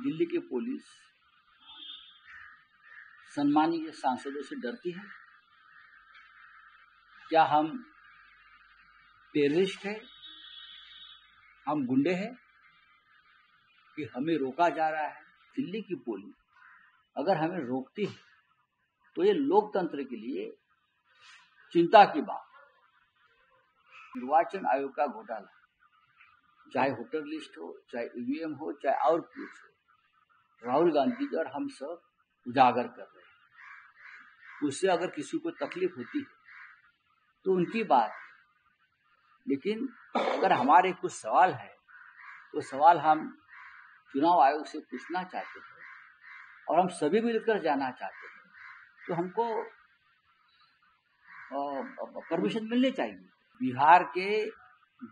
दिल्ली की पुलिस सम्मानीय सांसदों से डरती है? क्या हम टेररिस्ट हैं? हम गुंडे हैं कि हमें रोका जा रहा है? दिल्ली की पुलिस अगर हमें रोकती है तो ये लोकतंत्र के लिए चिंता की बात। निर्वाचन आयोग का घोटाला, चाहे वोटर लिस्ट हो, चाहे ईवीएम हो, चाहे और कुछ हो, राहुल गांधी जी और हम सब उजागर कर रहे हैं। उससे अगर किसी को तकलीफ होती है तो उनकी बात है, लेकिन अगर हमारे कुछ सवाल है तो सवाल हम चुनाव आयोग से पूछना चाहते हैं और हम सभी मिलकर जाना चाहते हैं, तो हमको परमिशन मिलनी चाहिए। बिहार के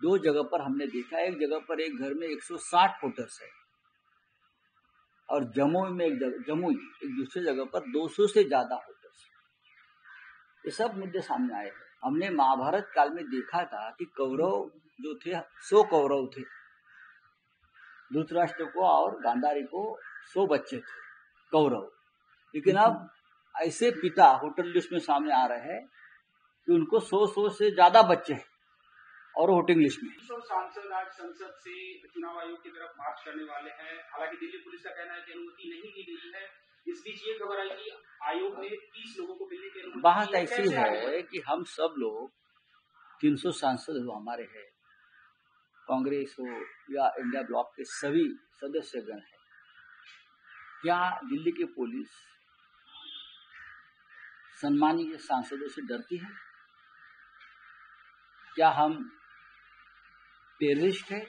2 जगह पर हमने देखा, एक जगह पर एक घर में 160 वोटर्स है और जमुई एक दूसरे जगह पर 200 से ज्यादा वोटर्स है। ये सब मुद्दे सामने आए हैं। हमने महाभारत काल में देखा था कि कौरव जो थे 100 कौरव थे, धृतराष्ट्र को और गांधारी को 100 बच्चे थे कौरव, लेकिन अब ऐसे पिता वोटर लिस्ट में सामने आ रहे हैं कि उनको 100 से ज्यादा बच्चे हैं और वोटिंग लिस्ट में। सब सांसद आज संसद से चुनाव आयोग की तरफ मार्च करने वाले हैं। हालांकि दिल्ली पुलिस का कहना है कि अनुमति नहीं दी गई है। इस बीच ये खबर आई कि आयोग ने 30 लोगों को मिलने की अनुमति। बात ऐसी है कि हम सब लोग 300 सांसद जो हमारे हैं, कांग्रेस हो या इंडिया ब्लॉक के सभी सदस्यगण हैं, क्या दिल्ली की पुलिस सम्मानीय सांसदों से डरती है? क्या हम टेररिस्ट हैं?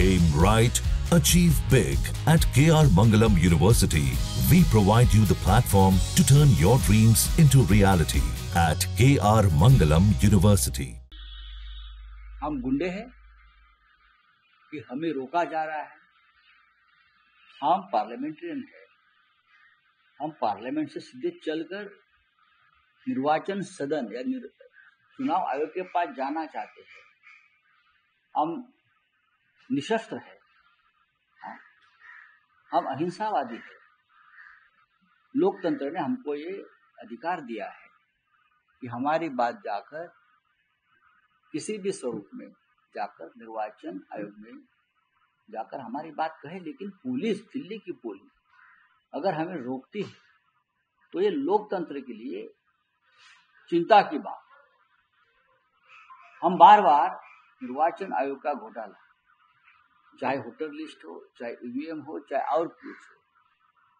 Aim right, achieve big. At KR Mangalam University, we provide you the platform to turn your dreams into reality. At KR Mangalam University. हम गुंडे हैं कि हमें रोका जा रहा है? हम पार्लियामेंट्रियन हैं। हम पार्लियामेंट से सीधे चलकर निर्वाचन सदन या चुनाव आयोग के पास जाना चाहते हैं। हम निशस्त्र है, हम अहिंसावादी है। लोकतंत्र ने हमको ये अधिकार दिया है कि हमारी बात जाकर किसी भी स्वरूप में जाकर निर्वाचन आयोग में जाकर हमारी बात कहे। लेकिन पुलिस, दिल्ली की पुलिस अगर हमें रोकती है तो ये लोकतंत्र के लिए चिंता की बात। हम बार बार निर्वाचन आयोग का घोटाला, चाहे वोटर लिस्ट हो, चाहे ईवीएम हो, चाहे और कुछ हो,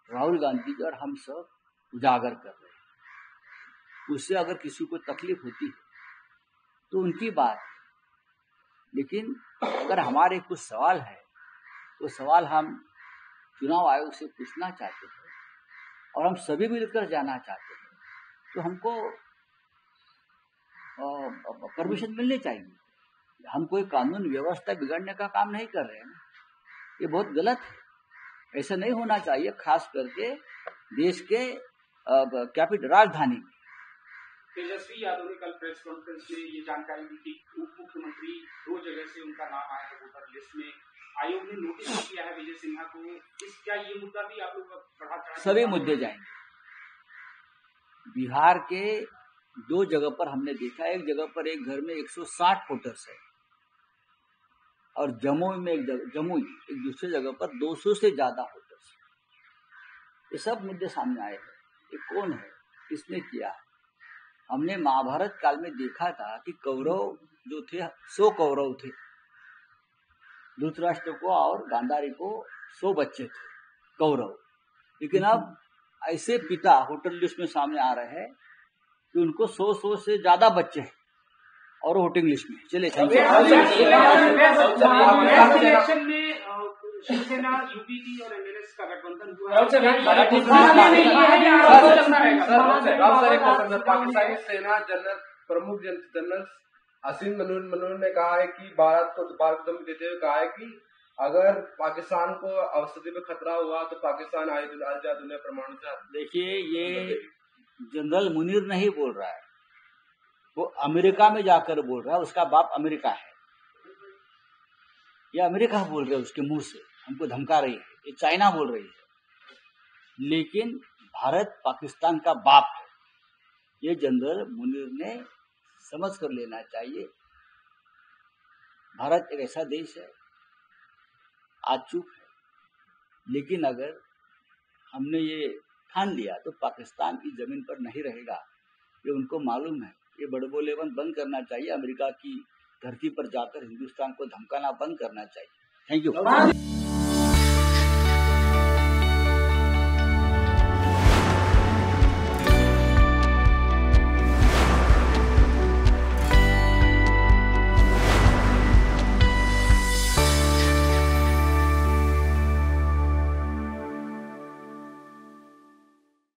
राहुल गांधी जी और हम सब उजागर कर रहे हैं। उससे अगर किसी को तकलीफ होती है तो उनकी बात है, लेकिन अगर हमारे कुछ सवाल है तो सवाल हम चुनाव आयोग से पूछना चाहते हैं और हम सभी मिलकर जाना चाहते हैं, तो हमको परमिशन मिलनी चाहिए। हम कोई कानून व्यवस्था बिगाड़ने का काम नहीं कर रहे हैं। ये बहुत गलत है, ऐसा नहीं होना चाहिए, खास करके देश के कैपिटल राजधानी में। तेजस्वी यादव ने कल प्रेस कॉन्फ्रेंस में ये जानकारी दी कि उप मुख्यमंत्री 2 जगह से उनका नाम आया है वोटर लिस्ट में। आयोग ने नोटिस किया है विजय सिन्हा को। क्या ये मुद्दा भी आप लोग बढ़ा चढ़ा? सभी मुद्दे जाएंगे। बिहार के 2 जगह पर हमने देखा, एक जगह पर एक घर में 160 वोटर्स है और जमुई एक दूसरे जगह पर 200 से ज्यादा वोटर्स है। ये सब मुद्दे सामने आए हैं। ये कौन है, किसने किया है? हमने महाभारत काल में देखा था कि कौरव जो थे 100 कौरव थे, धृतराष्ट्र को और गांधारी को 100 बच्चे थे कौरव, लेकिन अब ऐसे पिता वोटर लिस्ट में सामने आ रहे हैं कि उनको 100 से ज्यादा बच्चे हैं और वोटिंग लिस्ट में। चले शिवसेना, यूपीपी और एमएनएस का गठबंधन हुआ है। पाकिस्तानी सेना जनरल प्रमुख जनरल असीम मनूर ने कहा है कि भारत को धमकी देते हुए कहा है कि अगर पाकिस्तान को अवस्थिति पे खतरा हुआ तो पाकिस्तान आजाद दुनिया परमाणु से। देखिए, ये जनरल मुनीर नहीं बोल रहा है, वो अमेरिका में जाकर बोल रहा है। उसका बाप अमेरिका है, ये अमेरिका बोल रहे है उसके मुंह से, हमको धमका रही है। ये चाइना बोल रही है। लेकिन भारत पाकिस्तान का बाप है, ये जनरल मुनीर ने समझ कर लेना चाहिए। भारत एक ऐसा देश है, आज चूक है, लेकिन अगर हमने ये ठान लिया तो पाकिस्तान की जमीन पर नहीं रहेगा, ये उनको मालूम है। ये बड़बोलेपन बंद करना चाहिए, अमेरिका की धरती पर जाकर हिंदुस्तान को धमकाना बंद करना चाहिए। Thank you.